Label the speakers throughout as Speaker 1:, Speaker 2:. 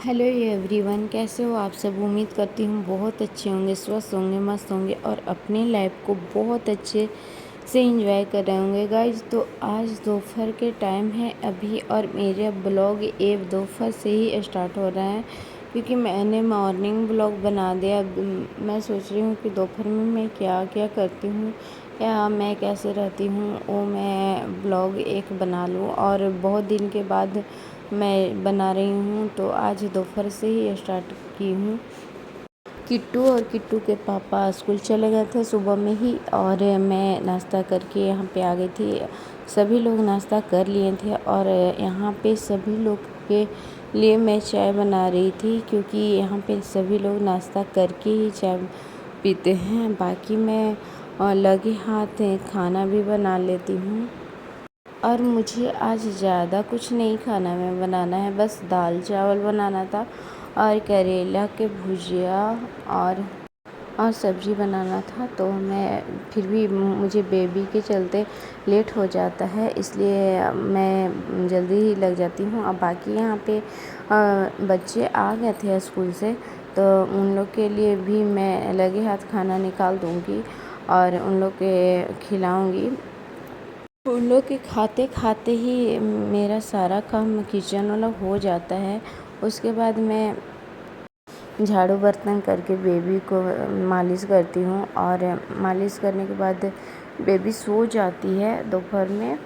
Speaker 1: Hello everyone, कैसे हो आप सब। उम्मीद करती हूँ बहुत अच्छे होंगे, स्वस्थ होंगे, मस्त होंगे और अपने लाइफ को बहुत अच्छे से एंजॉय कर रहे होंगे गाइज। तो आज दोपहर के टाइम है अभी और मेरा ब्लॉग ये दोपहर से ही स्टार्ट हो रहा है क्योंकि मैंने मॉर्निंग ब्लॉग बना दिया। मैं सोच रही हूँ कि दोपहर में मैं क्या क्या करती हूँ या मैं कैसे रहती हूँ वो मैं ब्लॉग एक बना लूँ, और बहुत दिन के बाद मैं बना रही हूँ। तो आज दोपहर से ही स्टार्ट की हूँ। किट्टू और किट्टू के पापा स्कूल चले गए थे सुबह में ही, और मैं नाश्ता करके यहाँ पे आ गई थी। सभी लोग नाश्ता कर लिए थे और यहाँ पे सभी लोग के लिए मैं चाय बना रही थी क्योंकि यहाँ पे सभी लोग नाश्ता करके ही चाय पीते हैं। बाकी मैं लगे हाथ खाना भी बना लेती हूँ। और मुझे आज ज़्यादा कुछ नहीं खाना में बनाना है, बस दाल चावल बनाना था और करेला के भुजिया और सब्ज़ी बनाना था। तो मैं फिर भी मुझे बेबी के चलते लेट हो जाता है, इसलिए मैं जल्दी ही लग जाती हूँ। अब बाकी यहाँ पे बच्चे आ गए थे स्कूल से, तो उन लोग के लिए भी मैं लगे हाथ खाना निकाल दूँगी और उन लोग के खिलाऊँगी। उन लोग के खाते खाते ही मेरा सारा काम किचन वाला हो जाता है। उसके बाद मैं झाड़ू बर्तन करके बेबी को मालिश करती हूँ, और मालिश करने के बाद बेबी सो जाती है। दोपहर में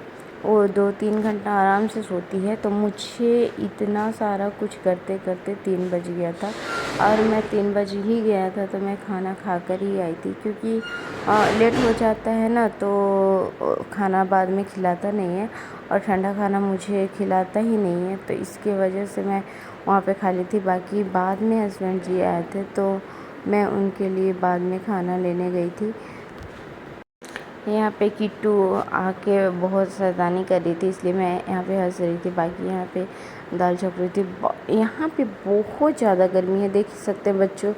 Speaker 1: वो 2-3 घंटा आराम से सोती है। तो मुझे इतना सारा कुछ करते करते 3 बज गया था, और मैं 3 बज ही गया था तो मैं खाना खा कर ही आई थी क्योंकि लेट हो जाता है ना, तो खाना बाद में खिलाता नहीं है और ठंडा खाना मुझे खिलाता ही नहीं है। तो इसके वजह से मैं वहाँ पे खा ली थी। बाकी बाद में हस्बैंड जी आए थे तो मैं उनके लिए बाद में खाना लेने गई थी। यहाँ पे किट्टू आके बहुत शैतानी कर रही थी, इसलिए मैं यहाँ पे हंस रही थी। बाकी यहाँ पे दाल छौंक रही थी। यहाँ पे बहुत ज़्यादा गर्मी है, देख सकते हैं बच्चों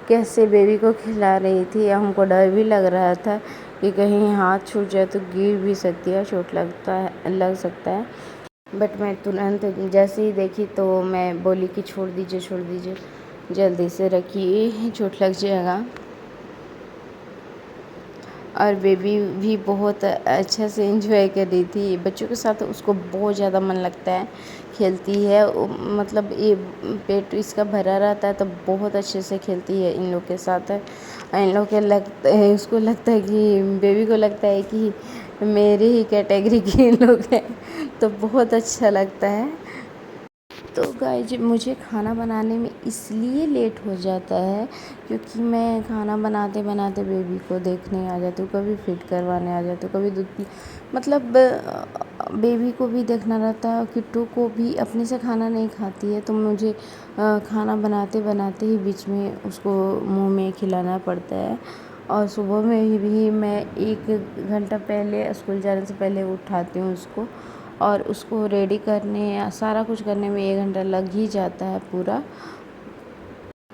Speaker 1: कैसे बेबी को खिला रही थी। हमको डर भी लग रहा था कि कहीं हाथ छूट जाए तो गिर भी सकती है, चोट लग सकता है। बट मैं तुरंत जैसे ही देखी तो मैं बोली कि छोड़ दीजिए, जल्दी से रखिए, चोट लग जाएगा। और बेबी भी बहुत अच्छा से एंजॉय कर रही थी बच्चों के साथ। उसको बहुत ज़्यादा मन लगता है, खेलती है। मतलब ये पेट इसका भरा रहता है तो बहुत अच्छे से खेलती है इन लोग के साथ। इन लोग के लगता है, उसको लगता है कि बेबी को लगता है कि मेरी ही कैटेगरी के लोग हैं, तो बहुत अच्छा लगता है। तो गाइज मुझे खाना बनाने में इसलिए लेट हो जाता है क्योंकि मैं खाना बनाते बनाते बेबी को देखने आ जाती हूँ, कभी फिट करवाने आ जाती हूँ, कभी दूध मतलब बेबी को भी देखना रहता है और किट्टू को भी अपने से खाना नहीं खाती है, तो मुझे खाना बनाते बनाते ही बीच में उसको मुंह में खिलाना पड़ता है। और सुबह में भी मैं 1 घंटा पहले स्कूल जाने से पहले उठाती हूँ उसको, और उसको रेडी करने या सारा कुछ करने में 1 घंटा लग ही जाता है पूरा।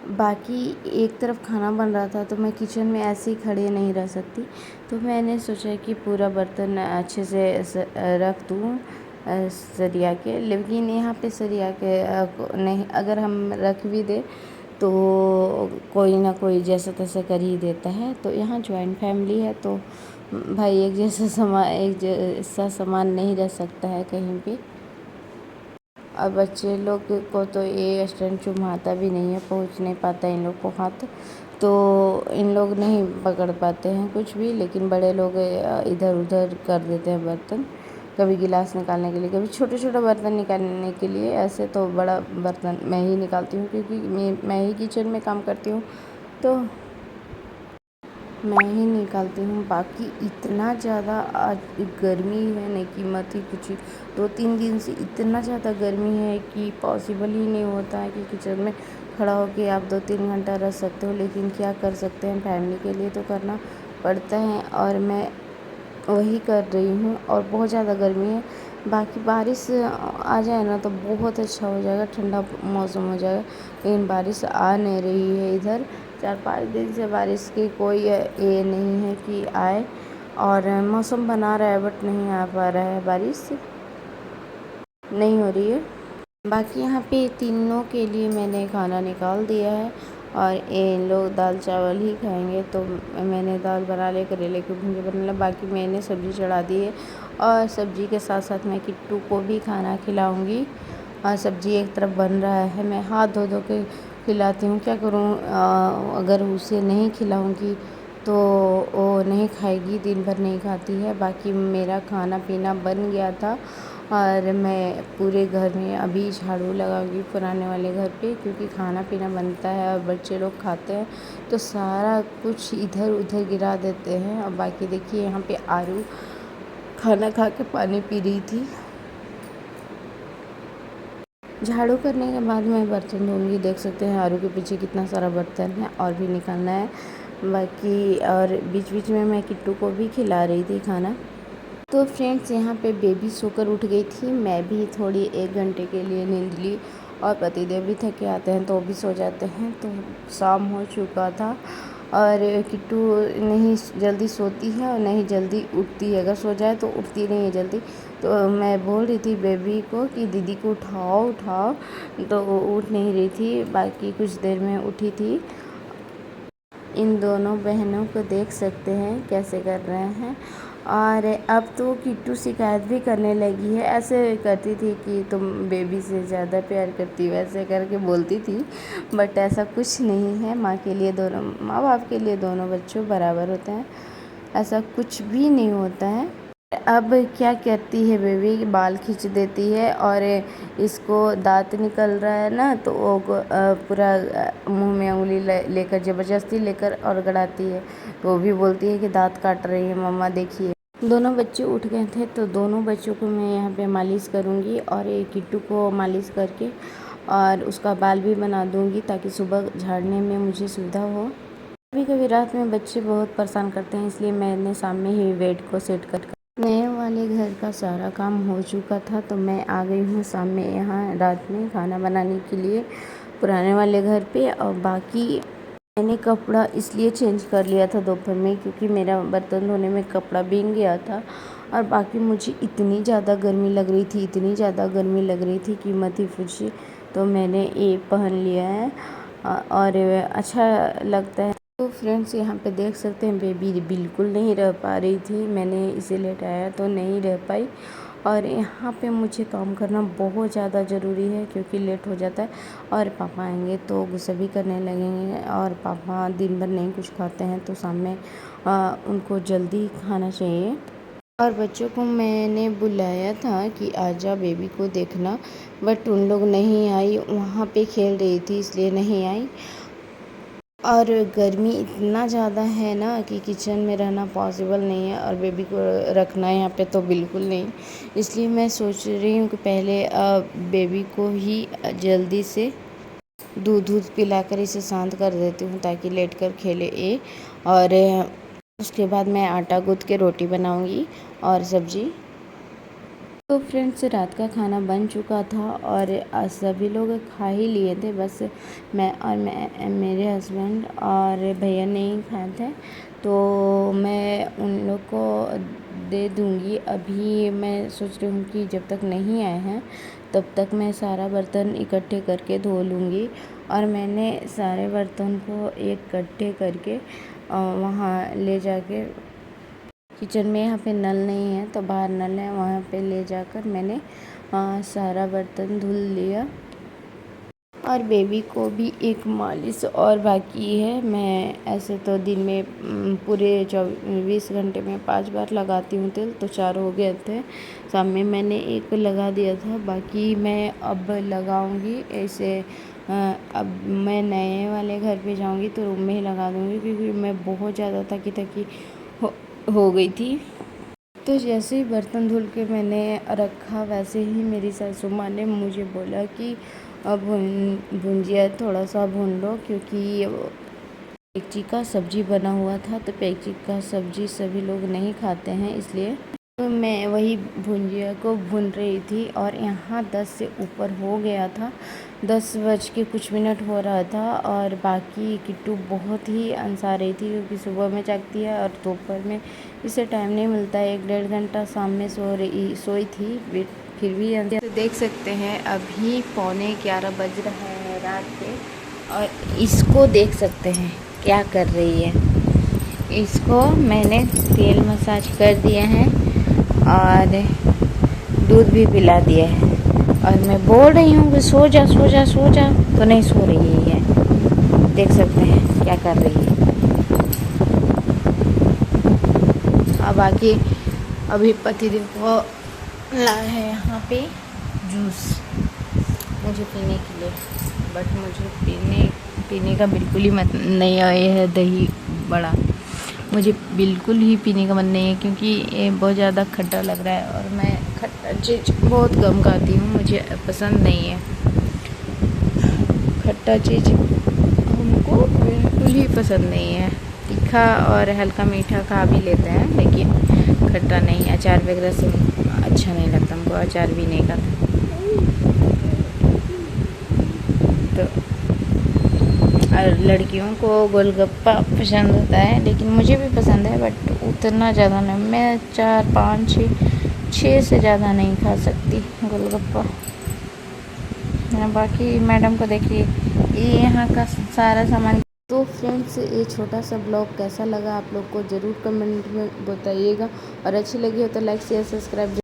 Speaker 1: बाकी एक तरफ खाना बन रहा था तो मैं किचन में ऐसे ही खड़े नहीं रह सकती, तो मैंने सोचा कि पूरा बर्तन अच्छे से रख दूँ सरिया के। लेकिन यहाँ पे सरिया के नहीं, अगर हम रख भी दें तो कोई ना कोई जैसा तैसा कर ही देता है। तो यहाँ जॉइंट फैमिली है तो भाई एक जैसा सामान नहीं रह सकता है कहीं पे। और बच्चे लोग को तो ये स्टैंड चुम्हाता भी नहीं है, पहुंच नहीं पाता इन लोग को हाथ, तो इन लोग नहीं पकड़ पाते हैं कुछ भी। लेकिन बड़े लोग इधर उधर कर देते हैं बर्तन, कभी गिलास निकालने के लिए, कभी छोटे छोटे बर्तन निकालने के लिए। ऐसे तो बड़ा बर्तन मैं ही निकालती हूँ क्योंकि मैं ही किचन में काम करती हूँ, तो मैं ही निकालती हूँ। बाकी इतना ज़्यादा आज गर्मी है नहीं कि मत ही पूछिए। 2-3 दिन से इतना ज़्यादा गर्मी है कि पॉसिबल ही नहीं होता है कि किचन में खड़ा होके आप 2-3 घंटा रह सकते हो। लेकिन क्या कर सकते हैं, फैमिली के लिए तो करना पड़ता है और मैं वही कर रही हूँ। और बहुत ज़्यादा गर्मी है। बाकी बारिश आ जाए ना तो बहुत अच्छा हो जाएगा, ठंडा मौसम हो जाएगा। लेकिन बारिश आ नहीं रही है इधर। 4-5 दिन से बारिश की कोई ये नहीं है कि आए, और मौसम बना रहा है बट नहीं आ पा रहा है, बारिश नहीं हो रही है। बाकी यहाँ पे तीनों के लिए मैंने खाना निकाल दिया है और ये लोग दाल चावल ही खाएंगे, तो मैंने दाल बना लिया, करेले के भुंजे बना लिया, बाकी मैंने सब्ज़ी चढ़ा दी है और सब्ज़ी के साथ साथ मैं किट्टू को भी खाना खिलाऊंगी। और सब्ज़ी एक तरफ बन रहा है, मैं हाथ धो धो के खिलाती हूँ, क्या करूँ, अगर उसे नहीं खिलाऊंगी तो वो नहीं खाएगी, दिन भर नहीं खाती है। बाकी मेरा खाना पीना बन गया था और मैं पूरे घर में अभी झाड़ू लगाऊंगी पुराने वाले घर पे, क्योंकि खाना पीना बनता है और बच्चे लोग खाते हैं तो सारा कुछ इधर उधर गिरा देते हैं। और बाकी देखिए यहाँ पे आरू खाना खा के पानी पी रही थी। झाड़ू करने के बाद मैं बर्तन धोंगी, देख सकते हैं आरू के पीछे कितना सारा बर्तन है और भी निकालना है बाकी। और बीच बीच में मैं किट्टू को भी खिला रही थी खाना। तो फ्रेंड्स यहाँ पे बेबी सोकर उठ गई थी, मैं भी थोड़ी 1 घंटे के लिए नींद ली और पतिदेव भी थके आते हैं तो वो भी सो जाते हैं। तो शाम हो चुका था और किट्टू नहीं जल्दी सोती है और नहीं जल्दी उठती है, अगर सो जाए तो उठती नहीं है जल्दी। तो मैं बोल रही थी बेबी को कि दीदी को उठाओ उठाओ, तो वो उठ नहीं रही थी, बाकी कुछ देर में उठी थी। इन दोनों बहनों को देख सकते हैं कैसे कर रहे हैं। और अब तो किट्टू शिकायत भी करने लगी है, ऐसे करती थी कि तुम बेबी से ज़्यादा प्यार करती हो, ऐसे करके बोलती थी, बट ऐसा कुछ नहीं है। माँ के लिए दोनों, माँ बाप के लिए दोनों बच्चों बराबर होते हैं, ऐसा कुछ भी नहीं होता है। अब क्या करती है बेबी, बाल खींच देती है और इसको दांत निकल रहा है ना, तो वो पूरा मुंह में उंगली लेकर ज़बरदस्ती लेकर और गड़ाती है, तो वो भी बोलती है कि दांत काट रही है मम्मा देखिए। दोनों बच्चे उठ गए थे तो दोनों बच्चों को मैं यहाँ पे मालिश करूँगी और एक किट्टू को मालिश करके और उसका बाल भी बना दूँगी ताकि सुबह झाड़ने में मुझे सुविधा हो। कभी कभी रात में बच्चे बहुत परेशान करते हैं, इसलिए मैंने शाम में ही बेड को सेट कर नए वाले घर का सारा काम हो चुका था तो मैं आ गई हूँ शाम में यहाँ रात में खाना बनाने के लिए पुराने वाले घर पे। और बाकी मैंने कपड़ा इसलिए चेंज कर लिया था दोपहर में क्योंकि मेरा बर्तन धोने में कपड़ा भीग गया था। और बाकी मुझे इतनी ज़्यादा गर्मी लग रही थी, इतनी ज़्यादा गर्मी लग रही थी कि मत ही पूछिए, तो मैंने ये पहन लिया है और अच्छा लगता है। तो फ्रेंड्स यहाँ पे देख सकते हैं बेबी बिल्कुल नहीं रह पा रही थी, मैंने इसे लेटाया तो नहीं रह पाई। और यहाँ पे मुझे काम करना बहुत ज़्यादा ज़रूरी है क्योंकि लेट हो जाता है और पापा आएंगे तो गुस्सा भी करने लगेंगे, और पापा दिन भर नहीं कुछ खाते हैं तो शाम में उनको जल्दी खाना चाहिए। और बच्चों को मैंने बुलाया था कि आजा बेबी को देखना, बट उन लोग नहीं आई, वहाँ पे खेल रही थी इसलिए नहीं आई। और गर्मी इतना ज़्यादा है ना कि किचन में रहना पॉसिबल नहीं है और बेबी को रखना यहाँ पे तो बिल्कुल नहीं, इसलिए मैं सोच रही हूँ कि पहले बेबी को ही जल्दी से दूध पिलाकर इसे शांत कर देती हूँ ताकि लेट कर खेले ये। और उसके बाद मैं आटा गूँथ के रोटी बनाऊँगी और सब्ज़ी। तो फ्रेंड्स रात का खाना बन चुका था और सभी लोग खा ही लिए थे, बस मैं मेरे हस्बैंड और भैया नहीं खाए थे, तो मैं उन लोग को दे दूँगी। अभी मैं सोच रही हूँ कि जब तक नहीं आए हैं तब तक मैं सारा बर्तन इकट्ठे करके धो लूँगी। और मैंने सारे बर्तन को इकट्ठे करके वहाँ ले जाके किचन में, यहाँ पे नल नहीं है तो बाहर नल है, वहाँ पे ले जाकर मैंने सारा बर्तन धुल लिया। और बेबी को भी एक मालिश और बाकी है। मैं ऐसे तो दिन में पूरे 24 घंटे में 5 बार लगाती हूँ तेल, तो 4 हो गए थे, शाम में मैंने एक लगा दिया था, बाकी मैं अब लगाऊंगी ऐसे। अब मैं नए वाले घर पे जाऊंगी तो रूम में ही लगा दूंगी क्योंकि मैं बहुत ज़्यादा थकी थकी हो गई थी। तो जैसे ही बर्तन धुल के मैंने रखा वैसे ही मेरी सासू माँ ने मुझे बोला कि अब भुंजिया थोड़ा सा भून लो, क्योंकि पेक्ची का सब्जी बना हुआ था तो पेक्ची का सब्जी सभी लोग नहीं खाते हैं, इसलिए तो मैं वही भुंजिया को भून रही थी। और यहाँ 10 से ऊपर हो गया था, 10 बज के कुछ मिनट हो रहा था। और बाकी किट्टू बहुत ही अंसा रही थी क्योंकि सुबह में जागती है और दोपहर में इसे टाइम नहीं मिलता है, 1 डेढ़ घंटा शाम में सोई थी फिर भी तो देख सकते हैं अभी 11:15 बज रहा है रात के, और इसको देख सकते हैं क्या कर रही है। इसको मैंने तेल मसाज कर दिया है और दूध भी पिला दिया है, और मैं बोल रही हूँ कि सो जा सो जा सो जा, तो नहीं सो रही है। देख सकते हैं क्या कर रही है। अब बाकी अभी पतिदेव को लाया है यहाँ पे जूस मुझे पीने के लिए, बट मुझे पीने का बिल्कुल ही मन नहीं है। ये है दही बड़ा, मुझे बिल्कुल ही पीने का मन नहीं है, क्योंकि ये बहुत ज़्यादा खट्टा लग रहा है, और मैं खट्टा चीज़ बहुत कम खाती हूँ, मुझे पसंद नहीं है खट्टा चीज़, हमको बिल्कुल ही पसंद नहीं है। तीखा और हल्का मीठा खा भी लेते हैं, लेकिन खट्टा नहीं। अचार वगैरह से अच्छा नहीं लगता हमको, अचार भी नहीं खाता। तो और लड़कियों को गोलगप्पा पसंद होता है, लेकिन मुझे भी पसंद है, बट उतना ज़्यादा नहीं। मैं 4 5 6 से ज़्यादा नहीं खा सकती गोलगप्पा। बाकी मैडम को देखिए, ये यहाँ का सारा सामान। तो फ्रेंड्स, ये छोटा सा ब्लॉग कैसा लगा आप लोग को ज़रूर कमेंट में बताइएगा, और अच्छी लगी हो तो लाइक शेयर सब्सक्राइब